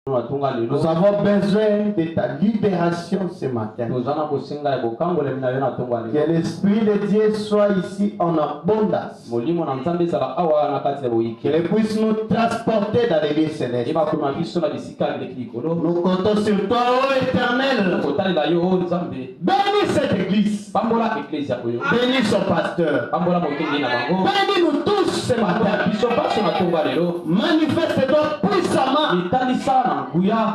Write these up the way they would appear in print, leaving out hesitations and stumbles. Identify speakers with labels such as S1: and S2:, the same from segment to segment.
S1: Nous avons besoin de ta libération ce matin. Que l'Esprit de Dieu soit ici en abondance. Qu'il puisse nous transporter dans les lieux célestes. Nous comptons sur toi, ô Éternel. Bénis cette église. Bénis son pasteur. Bénis nous tous ce matin. Manifeste-toi puissamment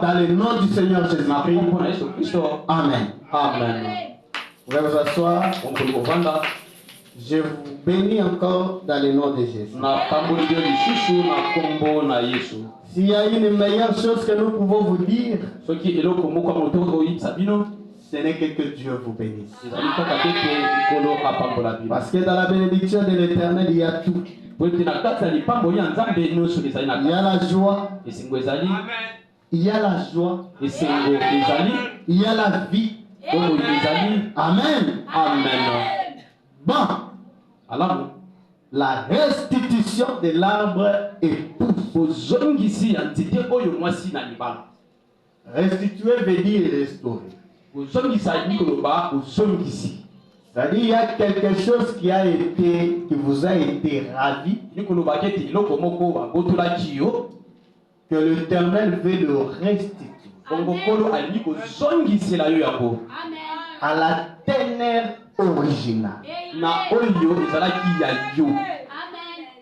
S1: dans le nom du Seigneur Jésus-Christ. Amen.
S2: Amen.
S1: Vous pouvez vous asseoir. Je vous bénis encore dans le nom de Jésus. S'il y a une meilleure chose que nous pouvons vous dire, ce n'est que Dieu vous bénisse. Parce que dans la bénédiction de l'Éternel, il y a tout. Il y a la joie. Il y a la joie. Il y a la vie. Amen.
S2: Amen.
S1: Bon. Alors, la restitution de l'arbre épouse. Restituer veut dire restaurer. C'est-à-dire il y a quelque chose qui vous a été ravi, que l'Éternel veut le restituer à la teneur originale.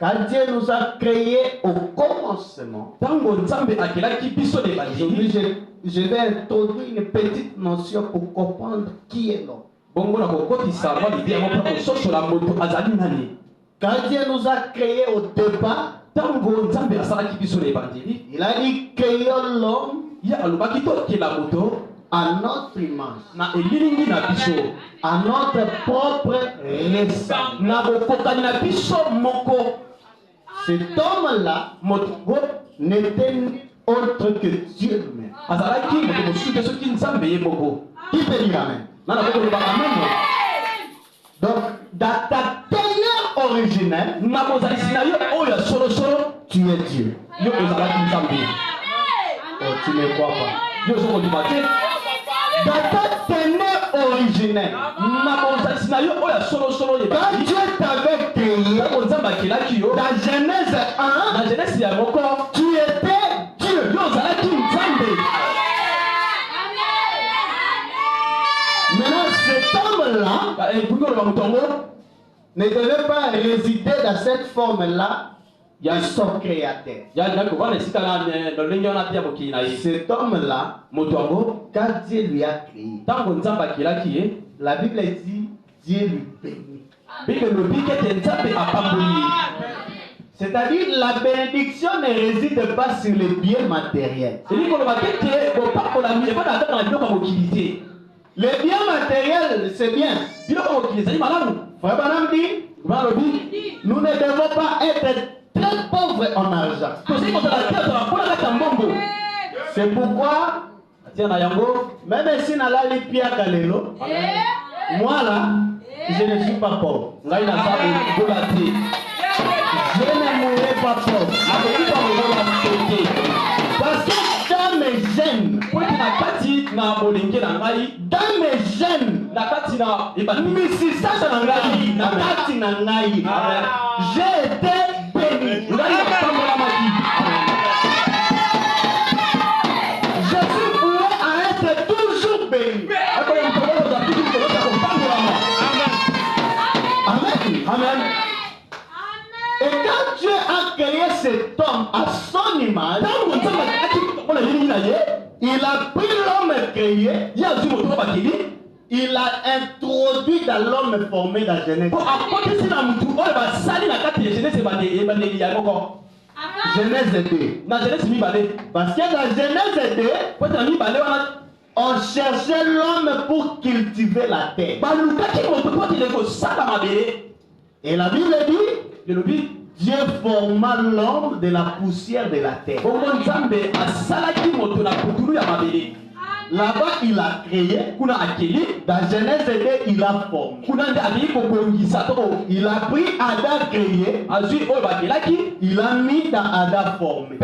S1: Quand Dieu nous a créés au commencement, je vais introduire une petite notion pour comprendre qui est l'homme. Quand Dieu nous a créés au départ, il a dit créons l'homme à notre image, à notre propre ressemblance. Cet homme-là n'était autre que Dieu lui-même. Qui peut dire amen? Donc, dans ta teneur originelle, tu es Dieu. Oh, tu ne crois pas. Dans ta teneur originelle, quand Dieu t'avait créé, dans Genèse 1, tu étais Dieu. Maintenant, cet homme-là ne devait pas résider dans cette forme-là. Il y a son créateur. Cet homme-là, quand Dieu lui a créé, la Bible dit Dieu lui bénit. C'est-à-dire la bénédiction ne réside pas sur les biens matériels. Les biens matériels, c'est bien. Frère Branham dit, nous ne devons pas être très pauvres en argent. C'est pourquoi, même si on a les pieds à Kalelo, moi là, je ne suis pas pauvre. Je ne mourrai pas pauvre. Parce que dans mes gènes, j'ai été béni. Je suis voué à être toujours béni. Amen. Amen. Et quand Dieu a créé cet homme à son image, il a pris l'homme créé, il l'a introduit dans l'homme formé dans Genèse. Genèse 2. Parce que dans Genèse 2, on cherchait l'homme pour cultiver la terre. Et la Bible dit, Dieu forma l'homme de la poussière de la terre. Là-bas, il a créé. Dans Genèse 2, il a formé. Il a pris Adam créé. Il a mis dans Adam formé.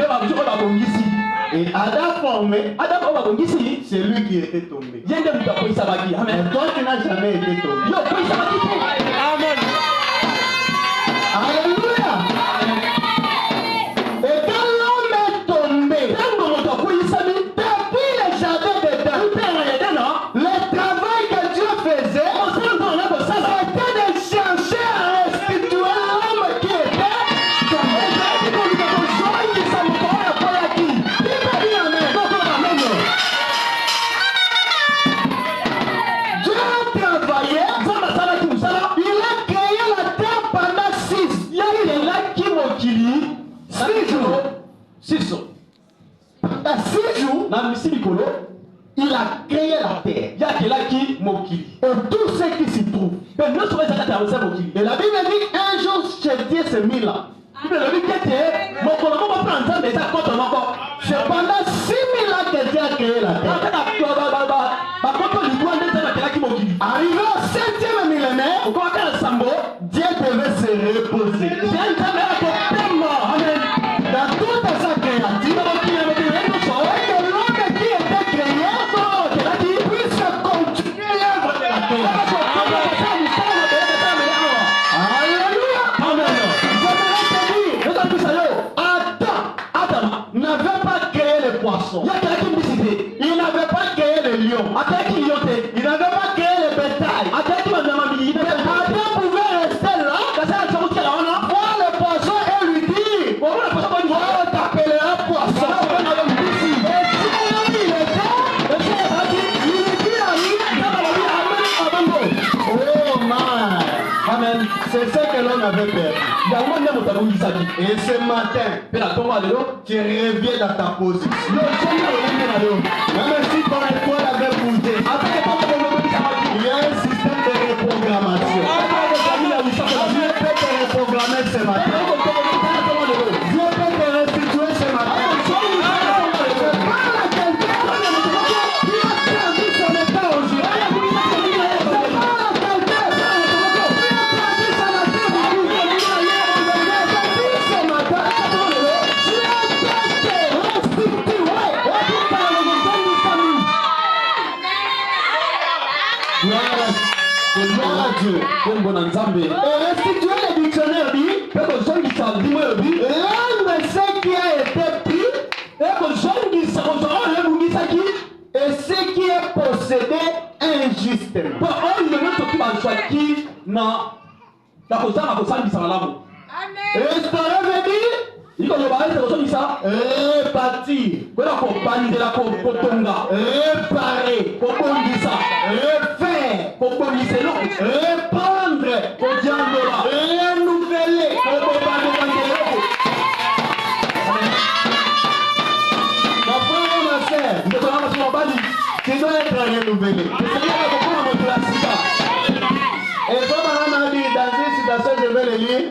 S1: Et Adam formé, c'est lui qui était tombé. Mais toi tu n'as jamais été tombé. Amen. Alléluia. Et quand l'homme est tombé, depuis le jardin d'Éden, le travail que Dieu faisait, c'était de chercher à restituer l'homme qui était tombé. Dieu a travaillé, il a créé la terre pendant 6 jours. Pendant 6 jours, il a créé la terre. Et tout ce qui s'y trouve. Et la Bible dit un jour chez Dieu c'est 1000 ans. C'est pendant 6000 ans que Dieu a créé la terre. Arrivé au 7e millénaire, Dieu devait se reposer. Dans toute sa créature, et que l'homme qui était créé puisse continuer l'œuvre de la terre. Alléluia. J'aimerais te dire, Adam n'avait pas créé les poissons. Il n'avait pas créé les lions. Il n'avait pas créé les bétails. Adam pouvait rester là, voir le poisson et lui dire, on t'appellera poisson. Oh man. Amen. C'est ce que l'on avait perdu. Et ce matin, tu reviens dans ta position. Même si ton étoile avait bougé, il y a un système de reprogrammation. Dieu peut te reprogrammer ce matin. Dieu peut te restituer ce matin. Parle à quelqu'un qui a perdu son état aujourd'hui. Parle à quelqu'un qui a perdu son Gloire à Dieu. Et restituer le dictionnaire dit l'homme ce qui a été pris et ce qui est possédé injustement. Restaurer veut dire répartir, réparer, refaire, reprendre, renouveler. Ma frère et ma soeur, tu dois être renouvelé. Et comme on a dit dans une citation, je vais le lire.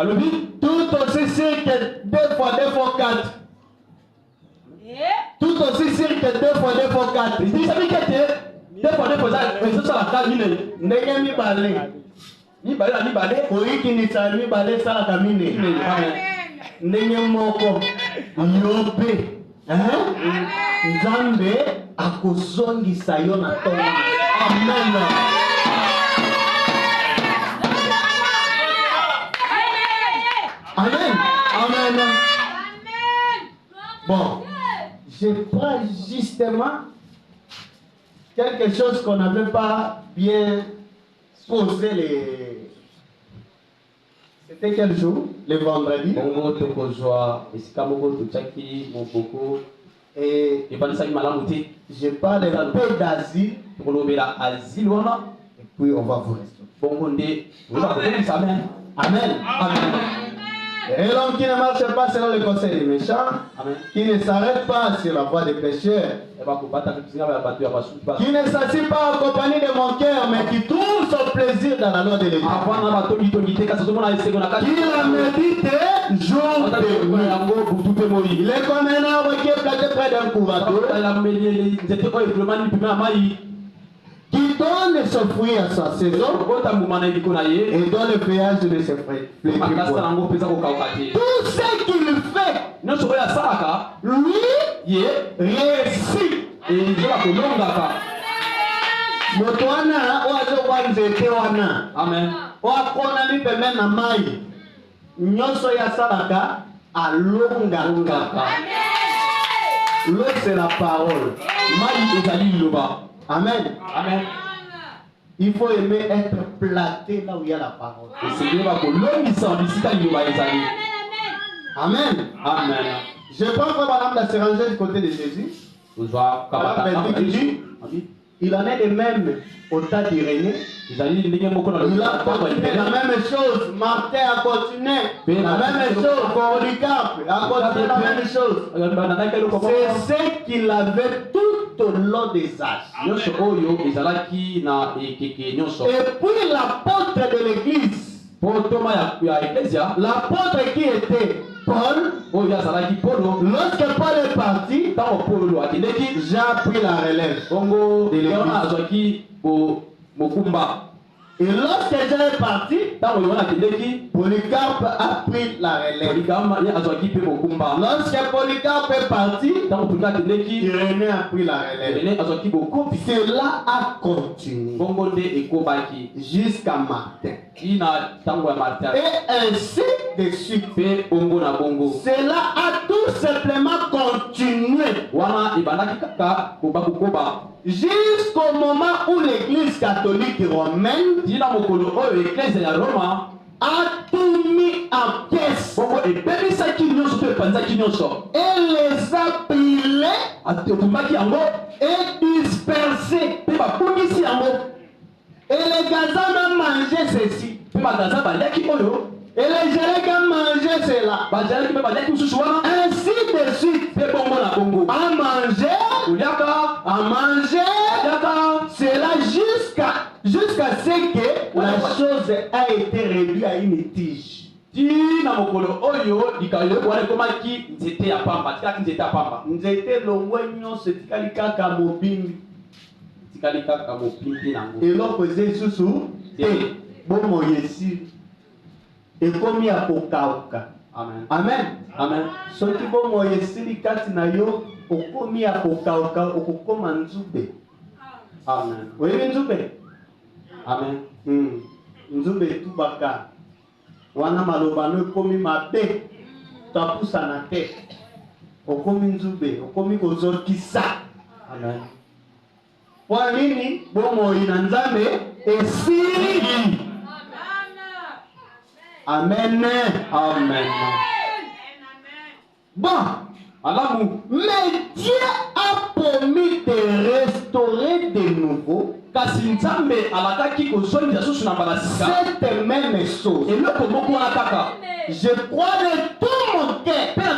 S1: Il dit tout aussi sûr que 2 fois 2 fois 4. Tout aussi sûr que 2 fois 2 fois 4. Il dit ça veut dire que 2 fois 2 fois 4. Ndenge mibale koyikinisa mibale esalaka minene. Ndenge moko yope Nzambe akozongisa yo na tonga. Amen. Amen. Amen. Bon, je prends justement quelque chose qu'on n'avait pas bien posé les... C'était quel jour? Le vendredi. Et je parle un peu d'Asie. Et puis on va vous rester. Amen. Amen. Amen. Et l'homme qui ne marche pas selon le conseil des méchants, qui ne s'arrête pas sur la voie des pécheurs, qui ne s'assied pas en compagnie de mon cœur, mais qui trouve son plaisir dans la loi de l'Éternel, qui la médite jour et nuit. Il est comme un arbre qui est planté près d'un couvateau, qui
S2: donne son fruit à sa saison et donne le péage de ses fruits. Tout ce qu'il fait, lui, réussit.
S1: Amen.
S2: L'eau, c'est la parole. Amen.
S1: Amen.
S2: Il faut aimer être planté là où il y a la parole. Amen.
S1: Amen.
S2: Je prends comme madame la Sérangère du côté de Jésus. Il en est de même au tas d'Irénée. Il a continué la même chose. Martin a continué la même chose. Polycarpe a continué la même chose. C'est ce qu'il avait tout au long des âges. Et puis l'apôtre de l'église, l'apôtre qui était Paul, lorsque Paul est parti, Jean a pris la relève de l'église. Et lorsque Jean est parti, Polycarpe a pris la relève. Lorsque Polycarpe est parti, Irénée a pris la relève. Cela a continué jusqu'à Martin. Et ainsi de suite. Cela a tout simplement continué jusqu'au moment où l'église catholique romaine a tout mis en pièces et les a brûlés et dispersés. Et les Gazans ont mangé ceci. Et les Jérémiens ont mangé cela. Ainsi de suite. À manger cela jusqu'à ce que la chose a été réduite à une tige. Nzete longwenyo setikali kaka mobimbi. Et l'autre faisait sous et bon yesi et comme ya kokauka.
S1: Amen.
S2: Amen.
S1: Amen.
S2: Ce qui bon yesi likati na yo okomi ya kokauka okokoma nzube.
S1: Amen.
S2: Oui, nzube.
S1: Amen.
S2: Nzube tubaka. Wana malobano komi mabe. Tapusa na te. Okomi nzube, okomi kozokisa.
S1: Amen.
S2: Kwa nini bomo ina nzambe esili? Amen.
S1: Amen.
S2: Bon, mais Dieu a promis de restaurer de nouveau cette même chose. Je crois de tout mon cœur que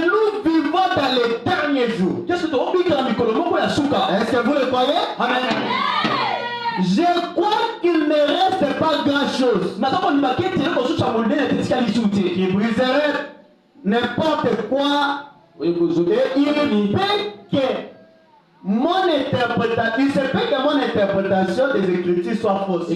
S2: nous vivons dans les derniers jours. Est-ce que vous le croyez?
S1: Amen.
S2: Je crois qu'il ne reste pas grand-chose qui briserait n'importe quoi. Et il peut que mon interprétation, il se peut que mon interprétation des Écritures soit fausse.